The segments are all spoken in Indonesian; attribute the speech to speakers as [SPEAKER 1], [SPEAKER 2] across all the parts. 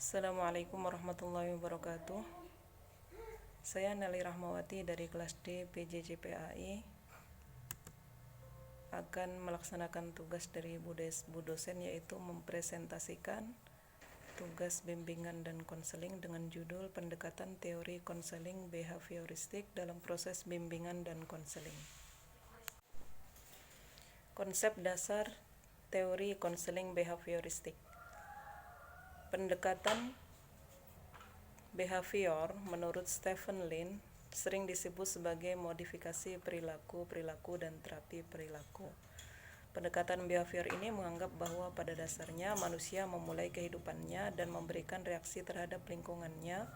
[SPEAKER 1] Assalamualaikum warahmatullahi wabarakatuh. Saya Nelly Rahmawati dari kelas D PJJPAI akan melaksanakan tugas dari Bu dosen, yaitu mempresentasikan tugas bimbingan dan konseling dengan judul Pendekatan Teori Konseling Behavioristik dalam Proses Bimbingan dan Konseling. Konsep dasar teori konseling behavioristik. Pendekatan behavior menurut Stephen Lin sering disebut sebagai modifikasi perilaku dan terapi perilaku. Pendekatan behavior ini menganggap bahwa pada dasarnya manusia memulai kehidupannya dan memberikan reaksi terhadap lingkungannya,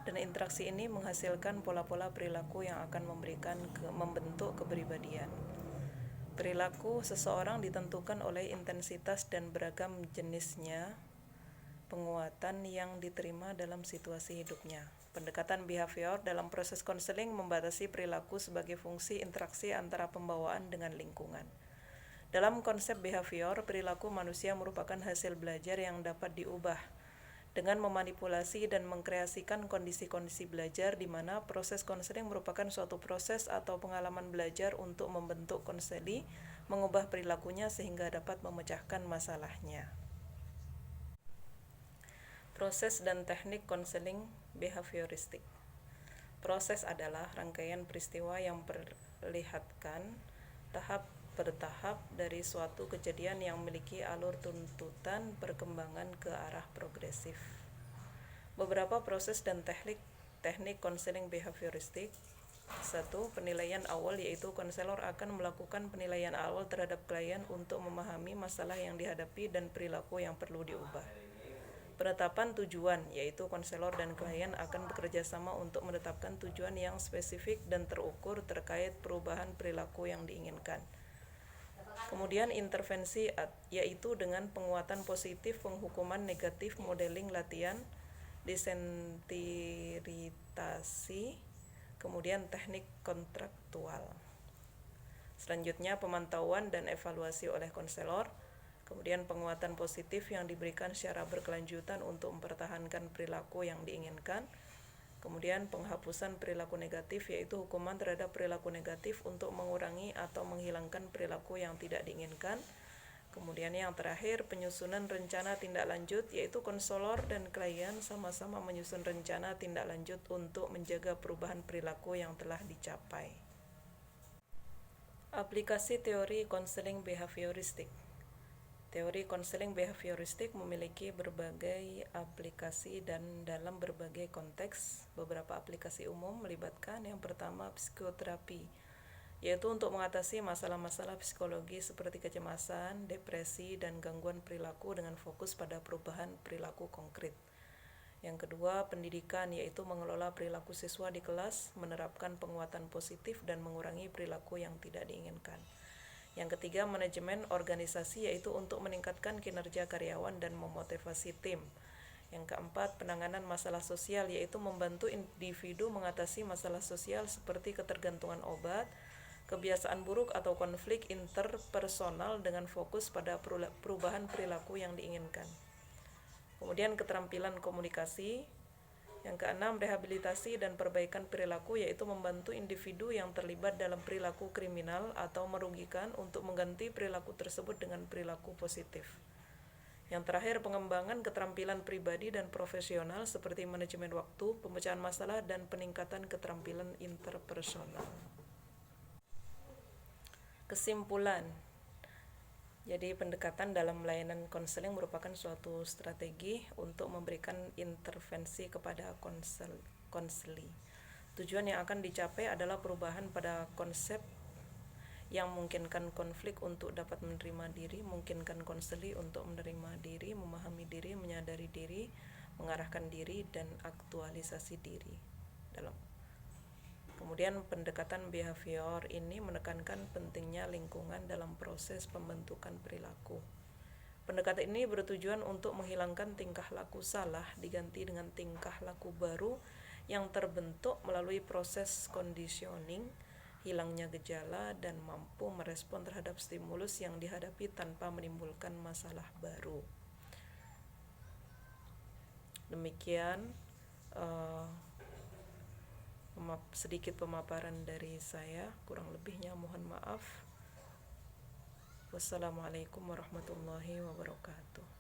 [SPEAKER 1] dan interaksi ini menghasilkan pola-pola perilaku yang akan membentuk kepribadian. Perilaku seseorang ditentukan oleh intensitas dan beragam jenisnya penguatan yang diterima dalam situasi hidupnya. Pendekatan behavior dalam proses konseling membatasi perilaku sebagai fungsi interaksi antara pembawaan dengan lingkungan. Dalam konsep behavior, perilaku manusia merupakan hasil belajar yang dapat diubah dengan memanipulasi dan mengkreasikan kondisi-kondisi belajar di mana proses konseling merupakan suatu proses atau pengalaman belajar untuk membentuk konseli, mengubah perilakunya sehingga dapat memecahkan masalahnya. Proses dan teknik konseling behavioristik. Proses adalah rangkaian peristiwa yang memperlihatkan tahap bertahap dari suatu kejadian yang memiliki alur tuntutan perkembangan ke arah progresif. Beberapa proses dan teknik konseling behavioristik. 1. Penilaian awal, yaitu konselor akan melakukan penilaian awal terhadap klien untuk memahami masalah yang dihadapi dan perilaku yang perlu diubah. Penetapan tujuan, yaitu konselor dan klien akan bekerja sama untuk menetapkan tujuan yang spesifik dan terukur terkait perubahan perilaku yang diinginkan. Kemudian intervensi, yaitu dengan penguatan positif, penghukuman negatif, modeling latihan, desensitisasi, kemudian teknik kontraktual. Selanjutnya pemantauan dan evaluasi oleh konselor. Kemudian penguatan positif yang diberikan secara berkelanjutan untuk mempertahankan perilaku yang diinginkan. Kemudian penghapusan perilaku negatif, yaitu hukuman terhadap perilaku negatif untuk mengurangi atau menghilangkan perilaku yang tidak diinginkan. Kemudian yang terakhir, penyusunan rencana tindak lanjut, yaitu konselor dan klien sama-sama menyusun rencana tindak lanjut untuk menjaga perubahan perilaku yang telah dicapai. Aplikasi teori konseling behavioristik. Teori konseling behavioristik memiliki berbagai aplikasi dan dalam berbagai konteks. Beberapa aplikasi umum melibatkan yang pertama psikoterapi, yaitu untuk mengatasi masalah-masalah psikologi seperti kecemasan, depresi, dan gangguan perilaku dengan fokus pada perubahan perilaku konkret. Yang kedua, pendidikan, yaitu mengelola perilaku siswa di kelas, menerapkan penguatan positif, dan mengurangi perilaku yang tidak diinginkan. Yang ketiga, manajemen organisasi, yaitu untuk meningkatkan kinerja karyawan dan memotivasi tim. Yang keempat, penanganan masalah sosial, yaitu membantu individu mengatasi masalah sosial seperti ketergantungan obat, kebiasaan buruk atau konflik interpersonal dengan fokus pada perubahan perilaku yang diinginkan. Kemudian keterampilan komunikasi. Yang keenam, rehabilitasi dan perbaikan perilaku, yaitu membantu individu yang terlibat dalam perilaku kriminal atau merugikan untuk mengganti perilaku tersebut dengan perilaku positif. Yang terakhir, pengembangan keterampilan pribadi dan profesional seperti manajemen waktu, pemecahan masalah, dan peningkatan keterampilan interpersonal. Kesimpulan. Jadi pendekatan dalam layanan konseling merupakan suatu strategi untuk memberikan intervensi kepada konseli. Tujuan yang akan dicapai adalah perubahan pada konsep yang memungkinkan konflik untuk dapat menerima diri, memungkinkan konseli untuk menerima diri, memahami diri, menyadari diri, mengarahkan diri, dan aktualisasi diri. Kemudian pendekatan behavior ini menekankan pentingnya lingkungan dalam proses pembentukan perilaku. Pendekatan ini bertujuan untuk menghilangkan tingkah laku salah diganti dengan tingkah laku baru yang terbentuk melalui proses conditioning, hilangnya gejala, dan mampu merespon terhadap stimulus yang dihadapi tanpa menimbulkan masalah baru. Demikian sedikit pemaparan dari saya, kurang lebihnya mohon maaf. Wassalamualaikum warahmatullahi wabarakatuh.